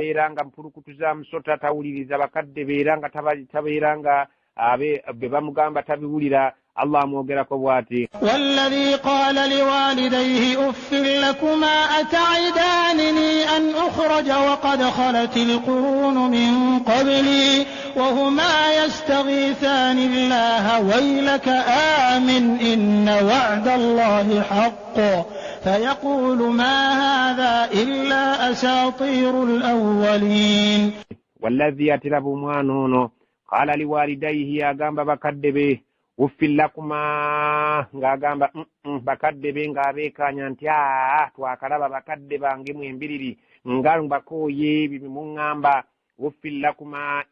beeranga mpulukutuza musota tawuliriza bakadde beeranga tabeeranga be bamugamba tabiwulira Allah amwogerako bw'ati والذي قال لوالديه أف لكما أتعدانني أن أخرج وقد خلت القرون من قبلي وهما يستغيثان الله ويلك آمن إن وعد الله حق فيقول ما هذا إلا أساطير الأولين والذي أتلب موانونو قال لوالديه أغامب بكدبه uffil lakuma ng'agamba bakadde be ng'abeekanya nti twakalaba bakadde bange mwembiriri nga mbakooye bimuŋŋamba uffil lakuma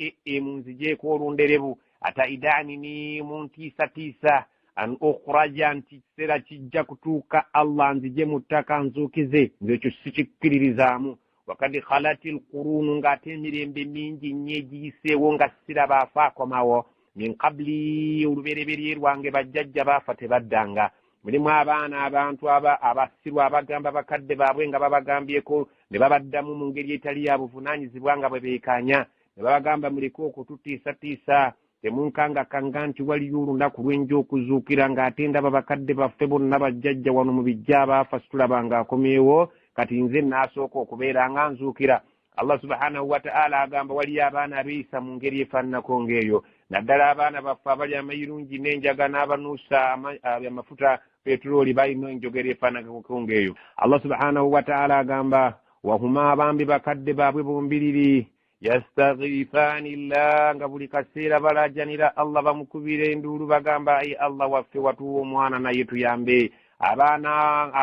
munzijeeko olunderebu ataidanini muntiisatiisa an ukhraja nti kiseera kijja kutuuka Allah nzije mu ttaka nzuukize nze ekyo sikikkiririzaamu wakad khalatil qurunu ng'ate emirembe mingi nnyo egiyiseewo nga siraba afaakomawo min qabli olubereberye lwange bajjajja baafa tebaddanga mulimu abaana abantu abasirwa abagamba bakadde baabwe nga babagambyeko ne babaddamu mu ngeri etali ya buvunaanyizibwa nga bwe beekanya ne babagamba muleke okututiisatiisa temunkangakanga nti waliyo olunaku lw'enja okuzuukira ng'ate ndaba bakadde baffe bonna bajjajja wano mu bijja abaafa situlabanga akomyewo kati nze naasooka okubeera nga nzuukira Allah subhanahu wa ta'ala agamba waliyo abaana abeeyisa mu ngeri efaananako ng'eyo naddala abaana baffe abali amayirungi n'enjaga n'abanuusa amafuta petroli balina enjogera efaananako ng'eyo Allah subhanahu wa ta'ala agamba wahuma abambi bakadde baabwe bombiriri yastaghithani llah nga buli kaseera balajanira Allah bamukubira enduulu bagamba ayi Allah waffe watuwa omwana naye tuyambe abaana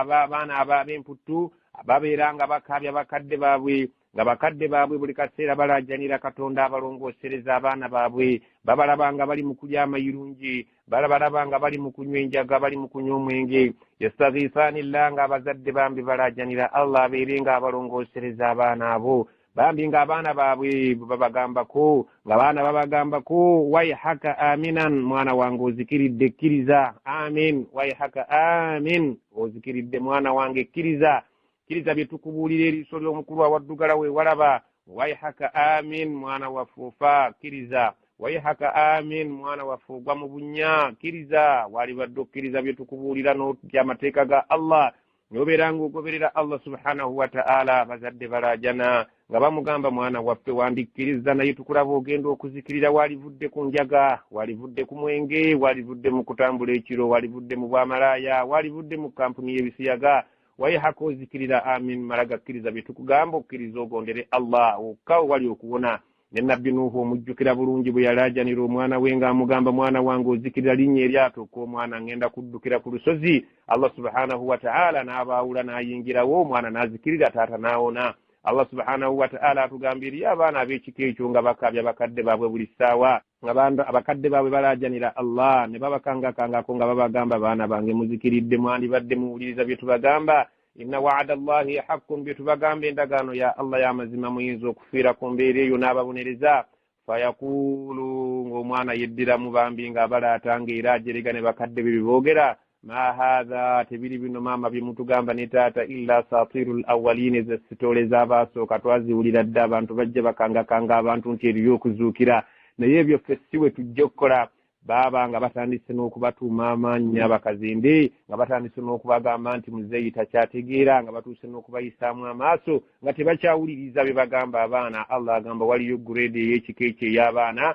ab'emputtu ababeera nga bakaabya bakadde baabwe nga bakadde baabwe buli kaseera balajanira Katonda abalongoosereza abaana baabwe babalaba nga bali mu kulya amayirungi balaba nga bali mu kunywa enjaga bali mu kunywa omwenge yastaghithani llah nga abazadde bambi balajanira Allah abeere nga abalongoosereza abaana abo bambi nga abaana baabwe babagambako ng'abaana babagambako wayhaka aminan mwana wange ozikiridde kkiriza amin wayhaka amin ozikiridde mwana wange kkiriza bye tukubuulira eriiso ly'omukulu awaddugala we walaba wayhaka amin mwana wafuufa kkiriza wayhaka amin mwana wafuugwa mu bunnya kkiriza wali badde okkiriza bye tukubuulira n'otya amateeka ga Allah nobeera ng'ogoberera Allah subhanahu wa ta'ala bazadde balajana nga bamugamba mwana waffe wandikkiriza naye tukulaba ogenda okuzikirira walivudde ku njaga walivudde ku mwenge walivudde mu kutambula ekiro walivudde mu bwamalaaya walivudde mu kampuni y'ebisiyaga wayhaka ozikirira amin maraga kkiriza bye tukugamba okkiriza ogondere Allah okkawo wali okuwona ne nabbi Nuhu omujjukira bulungi bwe yalajanira omwana we ng'amugamba mwana wange ozikirira linnya eryato k'omwana ngenda kuddukira ku lusozi Allah subhanahu wa ta'ala n'abaawula n'ayingirawo omwana n'azikirira taata n'awona Allah subhanahu wa ta'ala atugambira abaana ab'ekika ekyo nga bakaabya bakadde baabwe buli ssaawa abakadde baabwe balajanira Allah ne babakangakangako nga babagamba baana bange muzikiridde mwandibadde muwuliriza bye tubagamba inna wa'ada Allahi haqqun bye tubagamba endagaano ya Allah y'amazima muyinza okufiira ku mbeera eyo n'ababonereza fayaqulu ng'omwana yeddira mu bambi ng'abalaatanga era ajerega ne bakadde be biboogera ma hadha tebiri bino maama bye mutugamba ne taata illa satirul awwalin ez'esitole z'abaasooka twaziwulira dda abantu bajja bakangakanga abantu nti eriyo okuzuukira naye ebyo ffe si we tujja okukola baaba nga batandise n'okubatuuma amannya bakazinde nga batandise n'okubagamba nti muzeeyi takyategeera nga batuuse n'okubayisaamu amaaso nga tebakyawuliriza bye bagamba abaana Allah agamba waliyo grade ey'ekika ekyo ey'abaana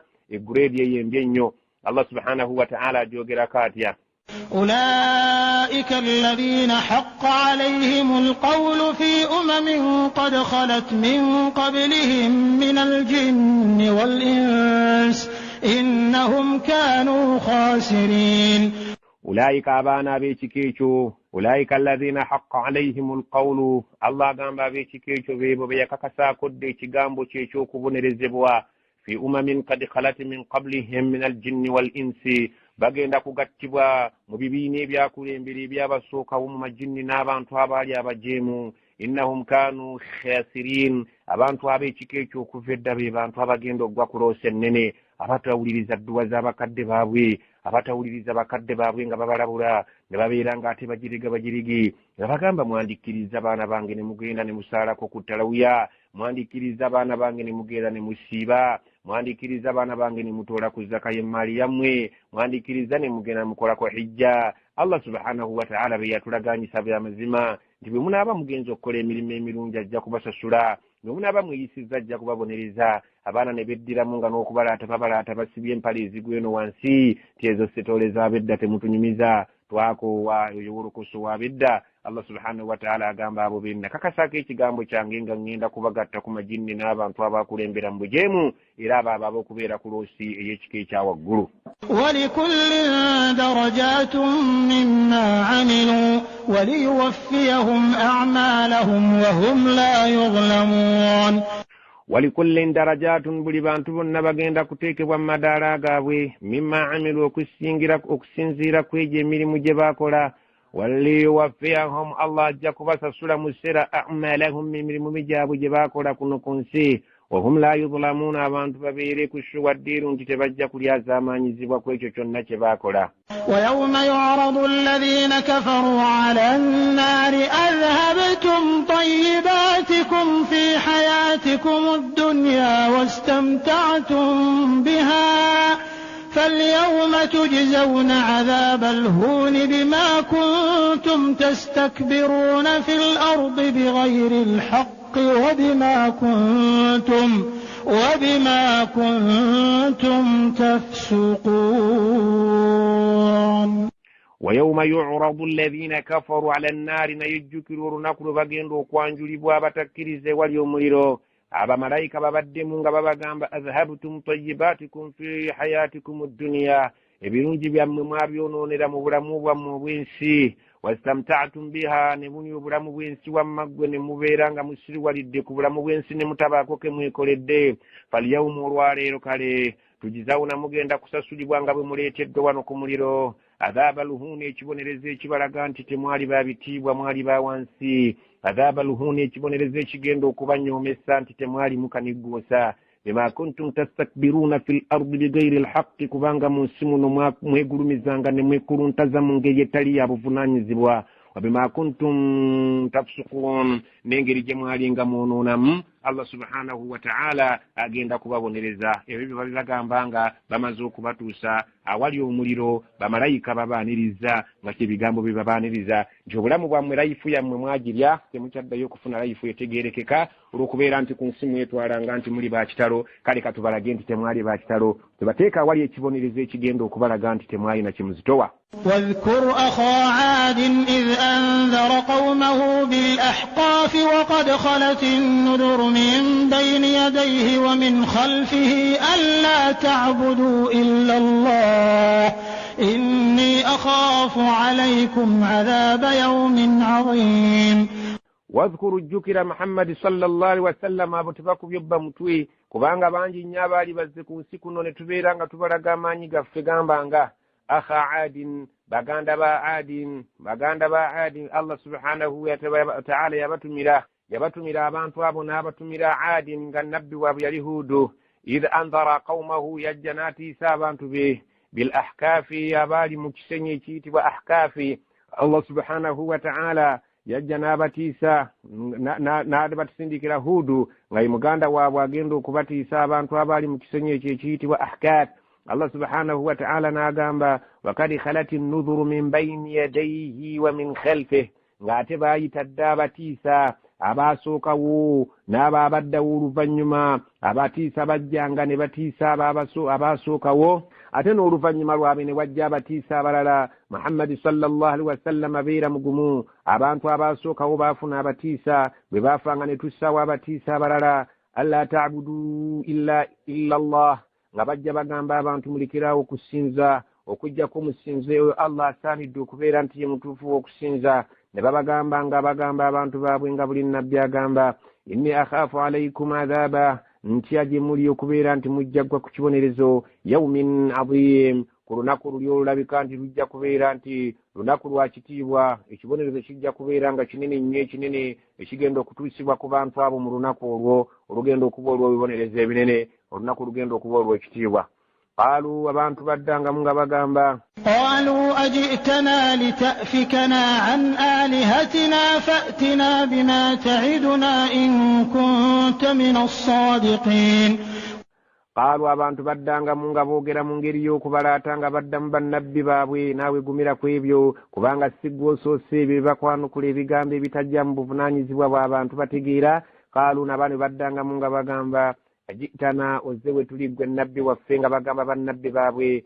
grade ey'embi ennyo Allah subhanahu wa ta'ala ajogerako atya أولئك الذين حق عليهم القول في قد خلت من قبلهم من الجن والإنس إنهم كانوا خاسرين أولئك أبانا بيتكيشو أولئك الذين حق عليهم القول الله قام بيتكيشو بيبو بيكاكسا كد تيغامبو تشيشو كبنرزبوا في قد خلت من قبلهم من الجن والإنس bagenda kugattibwa mu bibiina ebyakulembera ebyabasookawo mu majinni n'abantu abaali abajeemu innahum kanu khasirin abantu ab'ekika ekyo okuva edda be bantu abagenda okugwa ku loosa ennene abatawuliriza dduwa z'abakadde baabwe abatawuliriza bakadde baabwe nga babalabula ne babeera ng'ate bagirigi nga bagamba mwandikkiriza baana bange ne mugenda ne musaalako ku talawuya mwandikiriza abaana bange ne mugenda ne musiiba, mwandikiriza abaana bange ne mutoola ku zaka y'emmaali yammwe, mwandikiriza ne mugenda mukolako hijja. Allah subhanahu wa ta'ala bwe yatulaganyisa by'amazima nti bwe munaaba mugenza okukola emirimu emirungi ajja kubasasula, bwe munaaba mweyisizza ajja kubabonereza. Abaana ne beddiramu nga n'okubalaata babalaata basibye empale ezigwa eno wansi, ti ezo setoole z'abedda temutunyumiza, twakoowa eyo wolukusu w'abedda. Allah subhanahu wa ta'ala agamba abo benna kakasaako ekigambo kyange nga ngenda kubagatta ku majinni n'abantu abakulembera mu bujeemu era abo ab'okubeera ku loosi ey'ekika ekya waggulu. walikullin darajatun mimma amilu waliyuwaffiyahum a'malahum wa hum la yuzlamun. walikullin darajatun, buli bantu bonna bagenda kuteekebwa mu madaala gaabwe, mimma amilu, okusinziira ku egyo emirimu gye baakola. waliyuwaffiyahum, Allah ajja kubasasula mu ssera a'malahum, emirimu gyabwe gye baakola kuno ku nsi. wahum la yuzlamuuna, abantu babeere ku shuwa ddiiru nti tebajja kulyazaamaanyizibwa ku ekyo kyonna kye baakola. ويوم يعرض الذين كفروا على النار أذهبتم طيباتكم في حياتكم الدنيا واستمتعتم بها فاليوم تجزون عذاب الهون بما كنتم تستكبرون في الأرض بغير الحق وبما كنتم تفسقون. ويوم يعرض الذين كفروا على النار, نيجكروا نكروا بغندو كوانجلبوا بتكريزه واليوميرو abamalayika babaddemu nga babagamba azhabtum tayyibatikum fi hayatikum ad-dunya, ebirungi byammwe mwabyonoonera mu bulamu bwammwe obw'ensi. wastamta'tum biha, ne munywa obulamu bw'ensi wammaggwe ne mubeera nga musiriwalidde ku bulamu bw'ensi ne mutabaako ke mwekoledde. falyawmu, olwaleero kale tujizawuna, mugenda kusasulibwa nga bwe muleeteddwa wano ku muliro. adhaaba luhuuni, ekibonerezo ekibalaga nti temwali babitiibwa, mwali ba wansi. adhaaba luhuuni, ekibonerezo ekigenda okubanyoomesa nti temwali mukaniggoosa. bima kuntum tastakbiruuna fil ardi bigayri alhaqqi, kubanga mu nsi muno mwegulumizanga ne mwekuluntaza mu ngeri etali ya buvunaanyizibwa. wabima kuntum tafsuqun, n'engeri gye mwalinga mwonoonamu. Allah subhanahu wa ta'ala agenda kubabonereza. ebyo bye babagamba nga bamaze okubatuusa awali omuliro, bamalayika babaaniriza nga kyebigambo bye babaaniriza nti obulamu bwammwe layifu yammwe mwagirya, temukyaddayo okufuna layifu etegeerekeka olw'okubeera nti ku nsi mwetwalanga nti muli bakitalo. kale katubalage nti temwali bakitalo, tebateeka awali ekibonerezo ekigenda okubalaga nti temwalina kimuzitowa. واذكر أخا عاد إذ أنذر قومه بالأحقاف وقد خلت النذر من بين يديه ومن خلفه ألا تعبدوا إلا الله إني أخاف عليكم عذاب يوم عظيم. واذكر الجكر محمد صلى الله عليه وسلم abutibaku byobba mutwe, kubanga bangi nnyo abaali bazze ku nsi kuno ne tubeera nga tubalaga amaanyi gaffe gambanga akha adin, baganda ba adin. Allah subhanahu wa ta'ala yabatumira abantu abo n'abatumira adin nga nabbi waabwe yali Huudu. idh anzara qawmahu, yajja n'atiisa abantu be bil ahkaafi, abaali mu kisenyi ekiyitibwa ahkaafi. Allah subhanahu wa ta'ala yajja n'abatiisa n'abatisindikira Huudu nga muganda waabwe agenda okubatiisa abantu abaali mu kisenyi ekyo ekiyitibwa ahkaaf. Allah subhanahu wa ta'ala n'agamba wakad khalati an-nudhuru min bayni yadayhi wa min khalfihi, ng'ate baayita dda abatiisa abaasookawo n'abaabaddawo oluvannyuma. abatiisa bajjanga ne batiisa abaasookawo, ate n'oluvannyuma lwabwe ne wajja abatiisa abalala. Muhammad sallallahu alaihi wasallam abeera mugumu. abantu abaasookawo baafuna abatiisa, bwe baafanga ne tussaawo abatiisa abalala. alla ta'budu illa Allah, nga bajja bagamba abantu mulekerawo okusinza okujjako omusinze oyo Allah asaanidde okubeera nti ye mutuufu w'okusinza. ne babagamba nga bagamba abantu baabwe nga buli nabbi agamba inni akhaafu alaykum adhaaba, ntya gye muli okubeera nti mujja gwa ku kibonerezo yawmin adhim, ku lunaku luli olulabika nti lujja kubeera nti lunaku lwa kitiibwa. ekibonerezo kijja kubeera nga kinene nnyo, ekinene ekigenda okutuusibwa ku bantu abo mu lunaku olwo olugenda okuba olw'ebibonerezo ebinene, olunaku lugenda okuba olw'ekitiibwa. Qaalu, abantu baddangamu nga bagamba qaalu أجئتنا لتأفكنا عن آلهتنا فأتنا بما تعدنا إن كنت من الصادقين. قالوا abantu baddanga munga boogera mu ngeri y'okubalaatanga baddamu bannabbi baabwe naawe gumira ku ebyo kubanga siggw'osoose ebyo bakwanukula ebigambo ebitajja mu buvunaanyizibwa bw'abantu bategeera. Qaalu nabano baddanga munga bagamba ajitana ozze we tuli ggwe nabbi waffe nga bagamba bannabbi baabwe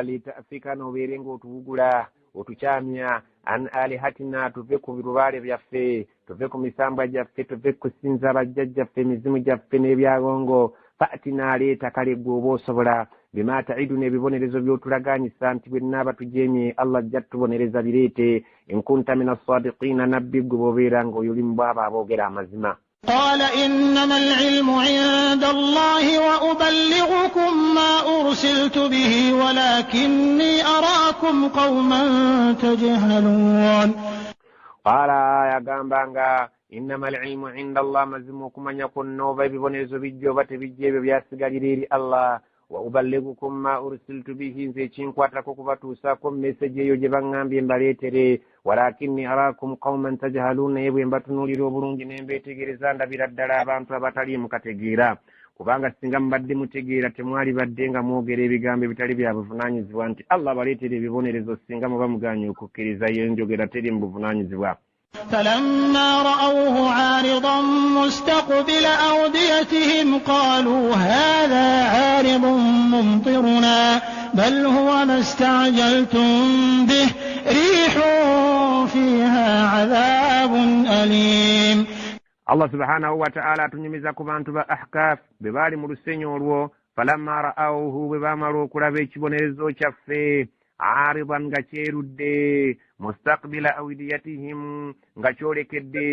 litaafikana obeere ng'otuwugula otukyamya an alihatina tuve ku birubaale byaffe tuve ku misambwa gyaffe tuve kusinza bajjajjaffe emizimu gyaffe n'ebyagongo. Fa'tina leeta kale ggwe oba osobola bima ta'iduna ebibonerezo by'otulagaanyisa nti bwe nnaaba tujeemye Allah ajja tubonereza bireete in kunta min as-sadiqina nabbi ggwe bw'obeera ng'oyolimu bw'abo aboogera amazima. قال إنما العلم عند الله وأبلغكم ما أرسلت به ولكني أراكم قوما تجهلون. قال يا غامبانغا إنما العلم عند الله مزموكم أن يكون نوبا ببنيزو بجوبة بجيب بياسقالي الله وأبلغكم ما أرسلت به زيتين قواتكوكو باتوساكم مسجي يجبان بيمباليتري ولكني أراكم قوما تجهلون يبين باتنولي روبرون جنين بيتغيرزان دبيردالا بانتوا باتالي مكاتغيرا kubanga singa mbadde mutegeera temwali badde nga mwogera ebigambo ebitali bya buvunaanyizibwa nti Allah baleetera ebibonerezo singa muba muganye okukkiriza yenjogera teri mu buvunaanyizibwa. فلما رأوه عارضا مستقبل أوديتهم قالوا هذا عارض ممطرنا بل هو ما استعجلتم به ريح فيها عذاب أليم. Allah subhanahu wa ta'ala atunyumiza ku bantu ba Ahqaf be baali mu lusenyi olwo. Falamma ra'awhu bwe baamala okulaba ekibonerezo kyaffe aridan nga kyerudde mustaqbila awdiyatihim nga kyolekedde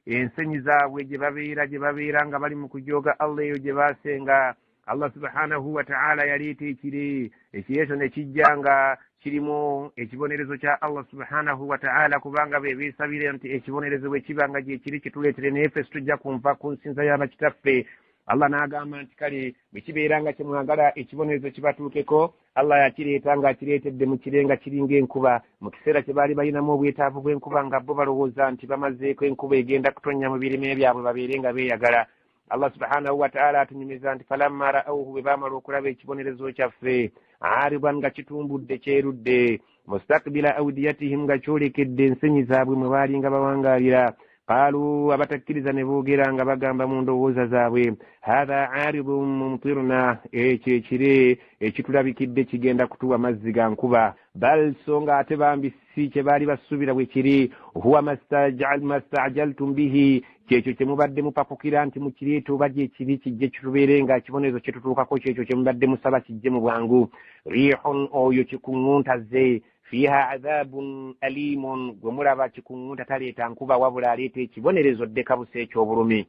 ensenyi zaabwe gye babeera nga bali mu kujooga Allah eyo gye baasenga. Allah subhanahu wa ta'ala yaleeta ekireeto ne kijja nga kirimu ekibonerezo kya Allah subhanahu wa ta'ala kubanga be beesabire nti ekibonerezo bwe kiba nga gye kiri kituleetere naye ffe tujja kunva ku nsinza y'abakitaffe. Allah n'agamba nti kale bwe kibeera nga kyemwagala ekibonerezo kibatuukeko Allah yakireeta nga akireetedde mu kirenga kiringa enkuba mu kiseera kye baali balinamu obwetaavu bw'enkuba nga bo balowooza nti bamazeeko enkuba egenda kutonnya mu birime byabwe babeere nga beeyagala. Allah subhanahu wa ta'ala atunyumiza nti falamma ra'awhu bwe baamala okulaba ekibonerezo kyaffe aridan nga kitumbudde kyerudde mustaqbila awdiyatihim nga kyolekedde ensenyi zaabwe mwe baali nga bawangaalira. Qaalu abatakkiriza ne boogera nga bagamba mu ndowooza zaabwe hatha aridun mumtiruna ekyo ekire ekitulabikidde kigenda kutuwa mazzi ga nkuba. Bal so nga ate bambi si kye baali basuubira bwe kiri huwa mastajaltum bihi kyekyo kye mubadde mupapukira nti mukireeta oba gye kiri kijje kitubeere nga kibonerezo kye tutuukako kyekyo kye mubadde musaba kijje mu bwangu. Rihun oyo kikuŋŋuntaze fiha adhabun alimun gwe mulaba kikuŋŋunta taleeta nkuba wabula aleeta ekibonerezo ddeka busa eky'obulumi.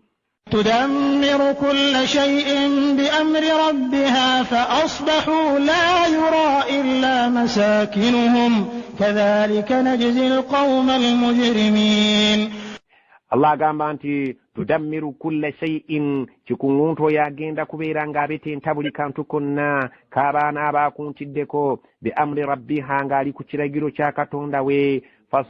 تدمر كل شيء بأمر ربها فأصبحوا لا يرى إلا مساكنهم كذلك نجزي القوم المجرمين. Allah agamba nti tudammiru kulla shay'in kikuŋŋunta oyo agenda kubeera ng'abetenta buli kantu konna k'abaana abaakuntiddeko bi amri rabbiha ng'ali ku kiragiro kya Katonda we. fa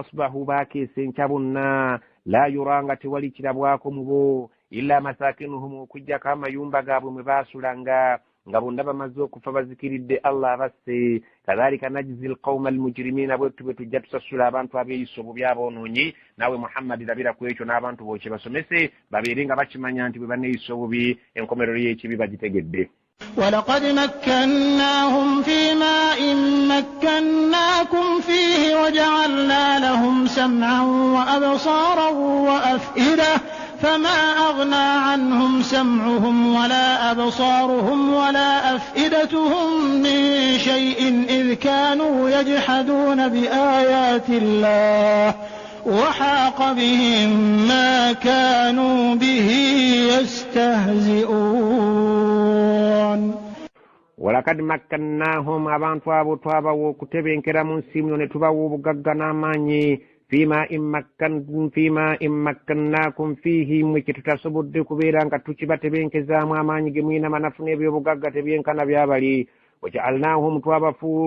asbahu baakeesa enkya bonna la yura nga tewali kirabwako mu bo illa masakinuhum okujjako amayumba gaabwe mwe baasulanga nga bonna bamaze okufa bazikiridde Allah abasse. Kadhalika najzi alqawma almujrimina bwetu bwe tujja tusasula abantu abeeyisa obubi aboonoonyi. Naawe Muhammad labira ku ekyo n'abantu bo kye basomese babeere nga bakimanya nti bwe baneeyisa obubi enkomerero y'ekibi bagitegedde. ولقد مكناهم في ماء مكناكم فيه وجعلنا لهم سمعا وأبصارا وأفئدة فما أغنى عنهم سمعهم ولا أبصارهم ولا أفئدتهم من شيء إذ كانوا يجحدون بآيات الله وحاق بهم ما كانوا به يستهزئون. ولقد مكناهم abantu abo twabawa okutebenkera mu nsi muno ne tubawa obugagga n'amaanyi fima immakkannakum fihi mwe tutasobodde kubeera nga tukibatebenkezaamu amaanyi ge mwina manafu n'ebyobugagga tebyenkana byabali. waja'alnahum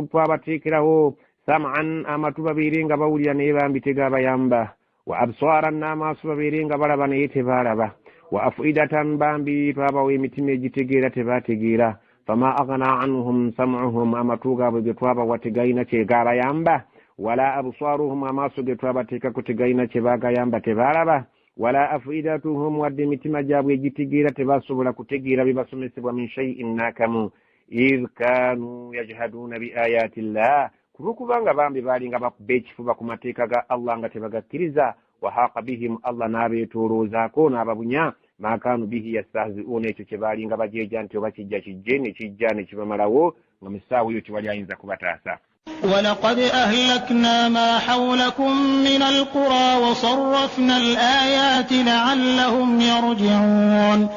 twabateekerawo sam'an amatu babiri nga bawulira naye bambi tegabayamba, wa absaran n'amaaso babiri nga balaba naye tebalaba, wa afidatan bambi twabawa emitima egitegeera tebategeera. Fama aghna anhum sam'uhum amatu gaabwe ge twabawa tegayina kyegabayamba, wala absaruhum amaaso ge twabateekako tegayina kyebagayamba tebalaba, wala afidatuhum wadde emitima gyabwe egitegeera tebasobola kutegeera bibasomesebwa min shay'in nakamu idh kanu yajhaduna bi ayati llah, kubanga bambi balinga bakuba ekifuba ku mateeka ga Allah nga tebagakkiriza. Wa haqa bihim, Allah n'abeetooloozaako n'ababunya ma kanu bihi yastahzi'uuna, ekyo kye balinga bajeeja nti oba kijja kijje ne kijja ne kibamalawo nga mu ssaawa eyo tewali ayinza kubataasa. ولقد أهلكنا ما حولكم من القرى وصرفنا الآيات لعلهم يرجعون.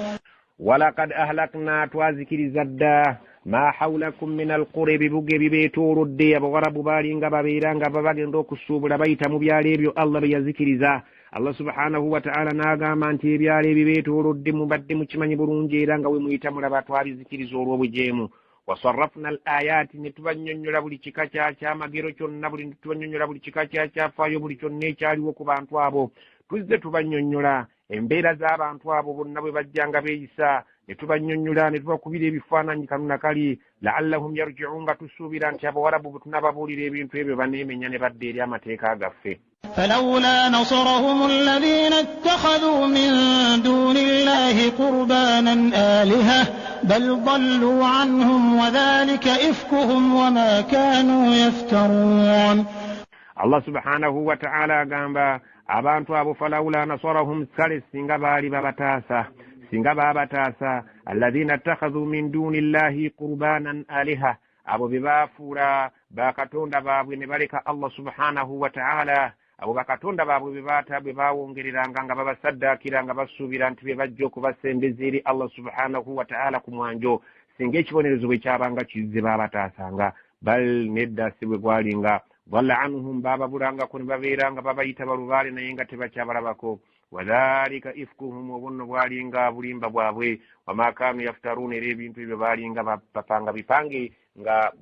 ولقد أهلكنا twazikiriza dda ma hawlakum min alqura, ebibuga ebibeetoolodde abawarabu baalinga babeera nga babagenda okusuubula bayita mu byalo ebyo Allah bye yazikiriza. Allah subhanahu wa ta'ala n'agamba nti ebyalo ebibeetoolodde mubadde mukimanyi bulungi era nga we muyita mulaba twabizikiriza olw'obujeemu. wasarrafna al-ayati, ne tubanyonnyola buli kika kyamagero kyonna, buli tubanyonnyola buli kika kyafaayo, buli kyonna ekyaliwo ku bantu abo tuzze tubanyonnyola embeera z'abantu abo bonna bwe bajjanga beeyisa, ne tubanyonnyola ne tubakubira ebifaananyi kanuna kali la'allahum yarji'un, nga tusuubira nti abawarabu bwe tunababuulira ebintu ebyo baneemenya ne badda eri amateeka gaffe. فلولا نصرهم الذين اتخذوا من دون الله قربانا آلهة بل ضلوا عنهم وذلك إفكهم وما كانوا يفترون. الله سبحانه وتعالى قام abantu abo falawla nasarahum, kale singa baali babataasa alladhina ittakhadhu min duni llahi qurbanan aliha, abo be baafuula bakatonda baabwe ne baleka Allah subhanahu wa ta'ala, abo bakatonda baabwe bwe baawongereranga nga babasaddaakira nga basuubira nti be bajja okubasembeza eri Allah subhanahu wa ta'ala ku mwanjo, singa ekibonerezo bwe kyabanga kizze babataasanga. Bal nedda si bwe gwalinga, dhalla anhum, bababulangako ne babeeranga babayita balubaale naye nga tebakyabalabako. Wadhalika ifkuhum, obunno bwalinga bulimba bwabwe. Wama kaanu yaftaruuna, era ebintu ebyo baalinga bapanga bipange nga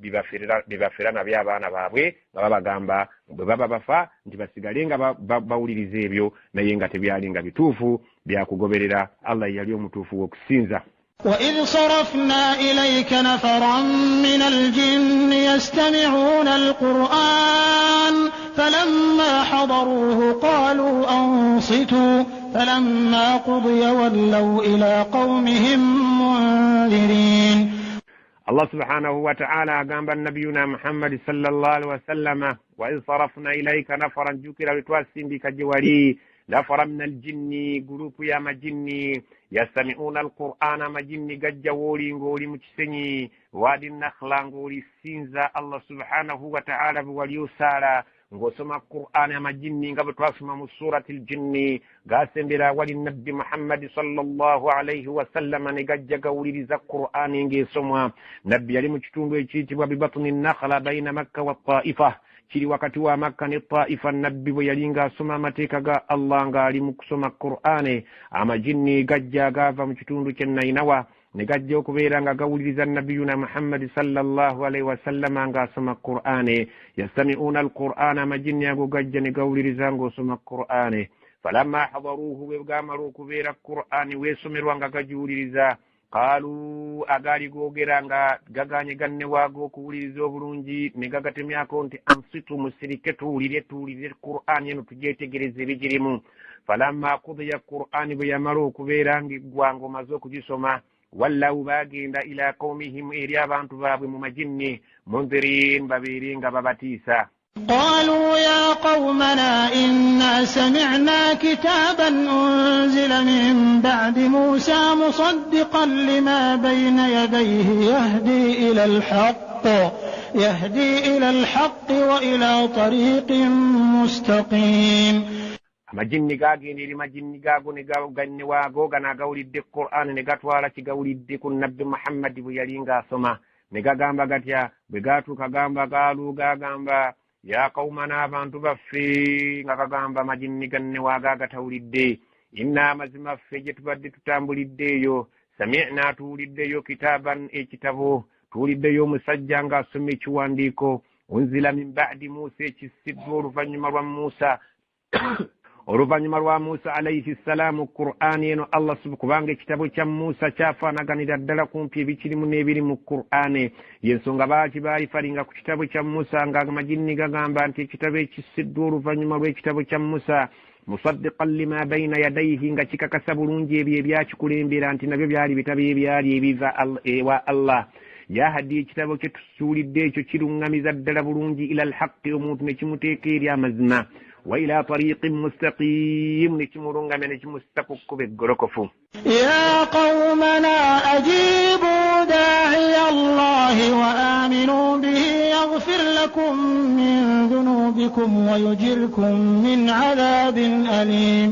bibafera nabyo abaana baabwe, nga babagamba bwe baba bafa nti basigale nga bawuliriza ebyo naye nga tebyalinga bituufu byakugoberera Allah yali omutuufu w'okusinza. وإذ صرفنا إليك نفرا من الجن يستمعون القرآن فلما حضروه قالوا أنصتوا فلما قضي ولوا إلى قومهم منذرين. الله سبحانه وتعالى قام نبينا محمد صلى الله عليه وسلم وإذ صرفنا إليك نفرا جكر لتوسم بك جوالي نفر من الجن جروب يا مجني يستمعون القرآن مجني قد جولي نقولي مجسني وادي النخلا نقولي سينزا الله سبحانه وتعالى وليسالا ngosoma القرآن مجني قبل توسم من سورة الجن قاسم بلا ولي النبي محمد صلى الله عليه وسلم نقد قولي لذا القرآن نقسمها نبي لمجتون ويشيتي وببطن النخلا بين مكة والطائفة kiri wakati wa Makka ne Taifa, nabbi bwe yalinga asoma amateeka ga Allah ng'ali mu kusoma Qur'ane, amajinni gajja gaava mu kitundu kye Nainawa ne gajja okubeera nga gawuliriza nabiyuna Muhammad sallallahu alaihi wasallam ng'asoma Qur'ane. Yastami'una al-Qur'ana, amajinni ago gajja ne gawuliriza ng'osoma Qur'ane. Falamma hadaruhu, bwe bwamala okubeera Qur'ane weesomerwa nga gajiwuliriza, qaalu, agaali googera nga gaganye ganne waago okuwuliriza obulungi ne gagatemyako nti ansitu, musirike tuwulire Qur'ani eno tugyetegereze ebigirimu. Falamma qudiya Qur'ani, bwe yamala okubeera ng'eggwanga omaze okugisoma, wallawu baagenda ila qawmihim, eri abantu baabwe mu majinni, munzirin, babeere nga babatiisa. قالوا يا قومنا إنا سمعنا كتابا أنزل من بعد موسى مصدقا لما بين يديه يهدي إلى الحق وإلى طريق مستقيم. amajinni gaagenda eri majinni gaago ne ganne waago ganaagawulidde Qur'an ne gatwala kigawulidde ku nabbi Muhammad bwe yali ng'asoma, ne gagamba gatya bwe gaatuuka gamba gaalu gagamba ya qaumana, abantu baffe, nga kagamba majinni ganne waaga gatawulidde, inna mazima ffe gye tubadde tutambuliddeeyo, sami'na, tuwuliddeyo, kitaban, ekitabo, tuwuliddeyo omusajja ng'asoma ekiwandiiko, unzila min ba'di Musa ekissiddwa oluvannyuma lwa Musa oluvannyuma lwa Musa alayhi salaamu Qur'ani eno Allah kubanga ekitabo kya Musa kyafaanaganira ddala kumpi ebikirimu n'ebiri mu Qur'ani y'ensonga baalifalinga ku kitabo kya Musa nga amajinni gagamba nti ekitabo ekissiddwa oluvannyuma lw'ekitabo kya Musa musaddiqan lima bayna yadayhi nga kikakasa bulungi ebyo ebyakikulembera nti nabyo byali bitabo ebyali ebiva ewa Allah yahadi ekitabo kye tusuulidde ekyo kiruŋŋamiza ddala bulungi ila alhaqqi omuntu ne kimuteeka eri amazima wa ila tariqin mustaqim ne kimulungamya ne kimusita ku kkubo eggolokofu ya qawmana ajibu da'iya Allahi wa aminu bihi yaghfir lakum min dhunubikum wa yujirkum min adhabin alim.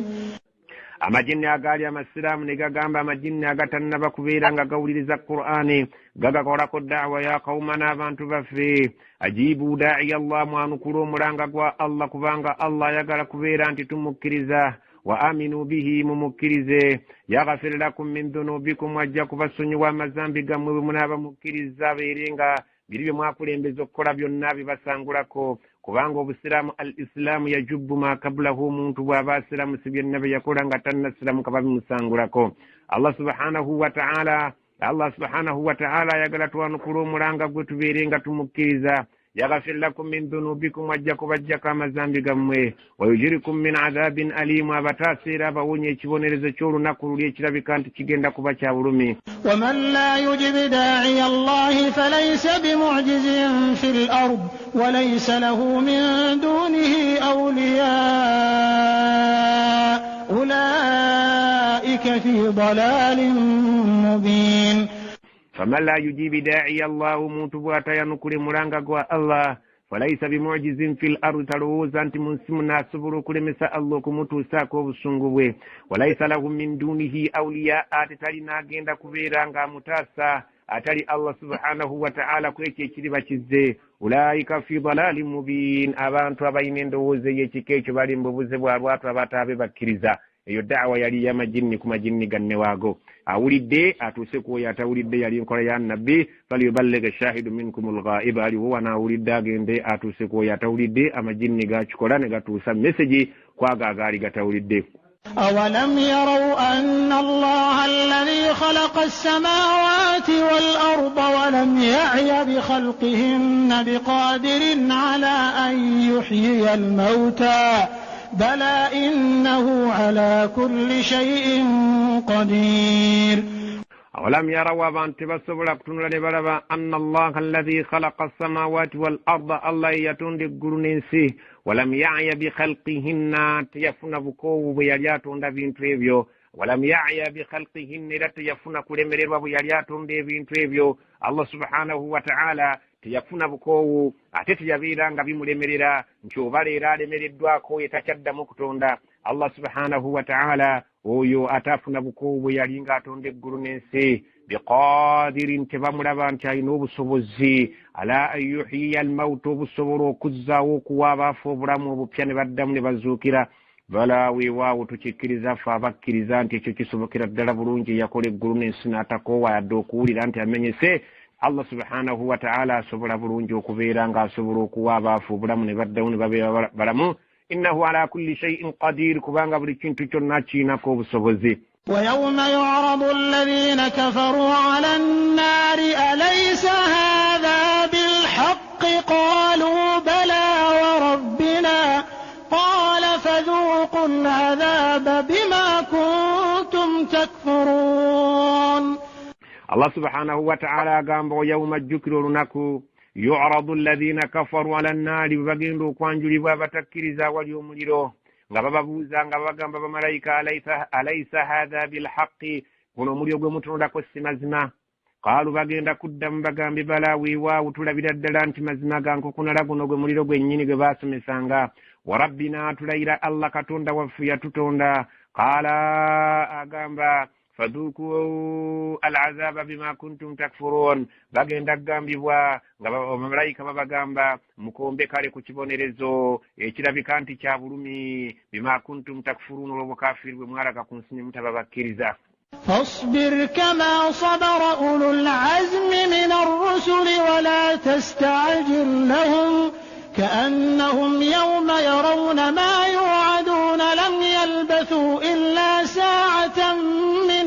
Amajinni agaali amasiraamu ne gagamba amajinni agatannaba kubeera nga gawuliriza Qur'ani gagakolako da'wa ya qawmana abantu baffe ajibu da'iya Allah mwanukula omulanga gwa Allah kubanga Allah ayagala kubeera nti tumukkiriza wa aminu bihi mumukkirize yaghfir lakum min dhunubikum wajja kubasonyiwa amazambi gammwe bwe munaaba mukkiriza beere nga biri bye mwakulembeza okukola byonna bibasangulako kubanga obusiraamu al islaamu yajubbu ma kablahu omuntu bw'aba asiraamu si byonna bye yakola nga tannasiraamu kaba bimusangulako Allah subhanahu wa ta'ala ayagala twanukula omulanga gwe tubeere nga tumukkiriza yaghfir lakum min dhunubikum wajja kubajjako amazambi gammwe wayujirikum min adhabin alimu abataseera abawonye ekibonerezo ky'olunaku luli ekirabika nti kigenda kuba kya bulumi. waman la yujibu da'iya Allahi falaysa bimu'jizin fil ard walaysa lahu min dunihi awliya ulaika fi dalalin mubin. فمن لا يجيب داعي الله موتبواتا ينكر مرانغا غوا الله فليس بمعجز في الارض تلوز انت منسمنا صبر كل مساء الله كموتو ساكو بسنغوي وليس له من دونه اولياء اتتلنا غندا كبيرانغا متاسا atali Allah subhanahu wa ta'ala kweki ekiriba kizze ulaika fi dalalin mubin abantu abayina endowooza y'ekikeekyo bali mbubuze bw'abantu abataabe bakkiriza eyo da'wa yali y'amajinni ku majinni ganne waago awulidde atuuse ku oyo atawulidde yali nkola ya nabbi falyuballigh ash-shahidu minkum al-ghaib aliwo wanaawulidde agende atuuse ku oyo atawulidde amajinni gakikola ne gatuusa message kwaga agaali gatawulidde. أولم يروا أن الله الذي خلق السماوات والأرض ولم يعي بخلقهن بقادر على أن يحيي الموتى بلى إنه على كل شيء قدير. أولم يروا بأن تبصبوا لكتن لبلبا أن الله الذي خلق السماوات والأرض الله يتون قرنسي ولم يعي بخلقهن تيفن بكو بيالياتون دابين تريبيو ولم يعي بخلقهن لتيفن كلمريبا بيالياتون دابين تريبيو الله سبحانه وتعالى tiyafuna bukowu ate tiyabeera nga bimulemerera nti obaleera alemereddwako yetakyaddamu kutonda Allah subhanahu wa ta'ala oyo atafuna bukowu bwe yali ng'atonda eggulu n'ensi biqadirin tebamulaba nti alina obusobozi ala an yuhyiya almauta obusobola okuzzaawo okuwa abaafu obulamu obupya ne baddamu ne bazuukira bala weewaawo tukikkiriza ffe abakkiriza nti ekyo kisobokera ddala bulungi yakola eggulu n'ensi n'atakoowa yadde okuwulira nti amenyese Allah subhanahu wa ta'ala asobola bulungi okubeera ng'asobola okuwa abaafu obulamu ne baddamu ne babeera balamu innahu ala kulli shay'in qadir kubanga buli kintu kyonna kiinako obusobozi. ويوم يعرض الذين كفروا على النار أليس هذا بالحق قالوا بلى وربنا قال فذوقوا العذاب بما كنتم تكفرون. الله سبحانه وتعالى قام يوم الجكر لنكو يعرض الذين كفروا على النار بغندو كوانجلي وبتكريزا واليوم ليرو ngababuuza nga bagamba bamalayika alaysa hadha bilhaqqi guno omuliro gwe mutunulako si mazima qaalu bagenda kuddamu bagambe bala weewaawo tulabira ddala nti mazima gankukunala guno gwe muliro gwennyini gwe baasomesanga wa rabbina tulayira Allah katonda waffe yatutonda qaala agamba fadhuku al'azaba bima kuntum takfurun bagenda kugambibwa nga bamalayika babagamba mukombe kale ku kibonerezo ekirabika nti kya bulumi bima kuntum takfurun olw'obukafiri bwe mwalaga ku nsi ne mutababakkiriza. فاصبر كما صبر أولو العزم من الرسل ولا تستعجل لهم كأنهم يوم يرون ما يوعدون لم يلبثوا إلا ساعة من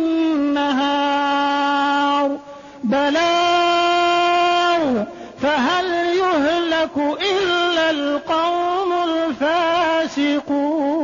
نهار بلاغ فهل يهلك إلا القوم الفاسقون.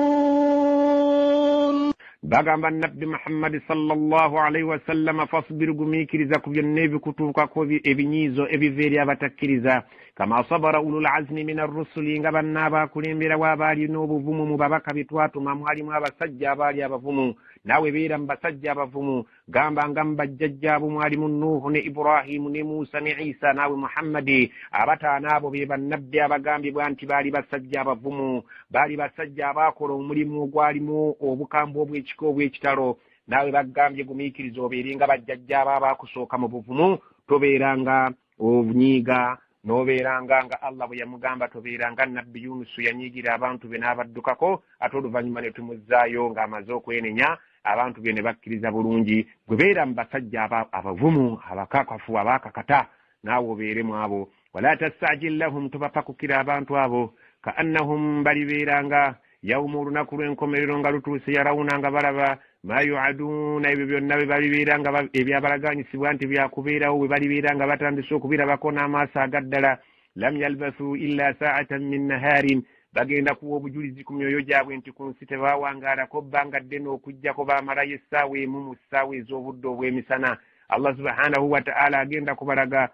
bagamba nabbi muhammadi sallallahu alaihi wasallam fasbir gumiikiriza ku byonna ebikutuukako ebinyiizo ebiva eri abatakkiriza kama sabara ulul azmi min arrusuli nga banna abakulembera bw'abaali n'obuvumu mu babaka bitwatuma mwalimu abasajja abaali abavumu naawe beera mu basajja abavumu gamba nga mu bajjajjaabo mwalimu nuuhu ne iburahimu ne muusa ne isa naawe muhammadi abataano abo be bannabbi abagambibwa nti baali basajja abavumu baali basajja abaakola omulimu ogwalimu obukambwe obw'ekiko obw'ekitalo naawe bagambye gumiikiriza obeere nga bajjajjaabo abaakusooka mu buvumu tobeeranga obunyiiga nobeeranga nga Allah bwe yamugamba tobeeranga nabbi Yunusu yanyiigira abantu be n'abaddukako ate oluvannyuma ne tumuzzaayo ng'amaze okwenenya abantu be ne bakkiriza bulungi gwe beera mu basajja abavumu abakakafu abaakakata naawe obeeremu abo wala tastajil lahum tobapakukira abantu abo kaannahum balibeeranga yawma olunaku lw'enkomerero nga lutuuse yarawuna nga balaba ma yuaduna ebyo byonna bwe balibeeranga ebyabalaganyisibwa nti byakubeerawo bwe balibeeranga batandise okubirabako n'amaaso agaddala lam yalbasu illa saatan min naharin bagenda kuwa obujulizi ku myoyo gyabwe nti ku nsi tebawangaalako bbanga ddene okujjako baamalayo essaawa emu mu ssaawa ez'obudde obw'emisana Allah subhanahu wa ta'ala agenda kubalaga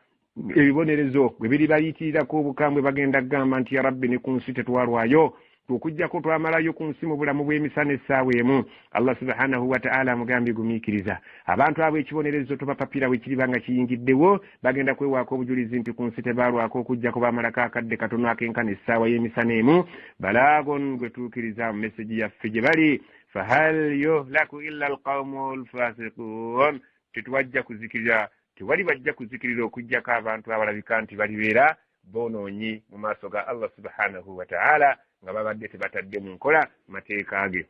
ebibonerezo bwe biribayitirirako obukambwe bagenda kugamba nti ya rabbi ne ku nsi tetwalwayo okujjako twamalayo ku nsi mu bulamu bw'emisana essaawa emu Allah subhanahu wa ta'ala amugambye gumiikiriza abantu abo ekibonerezo tobapapira bwe kiriba nga kiyingiddewo bagenda kwewaako obujulizi nti ku nsi tebaalwako okujjako baamalako akadde katono akenkana essaawa y'emisana emu balaagon gwe tuukiriza mu meseji yaffe gye bali fahal yuhlaku illa alqawmu alfasiqun tetuwajja kuzikirira tewali bajja kuzikirira okujjako abantu abalabika nti balibeera boonoonyi mu maaso ga Allah subhanahu wa ta'ala nga babadde tebatadde mu nkola mateeka ge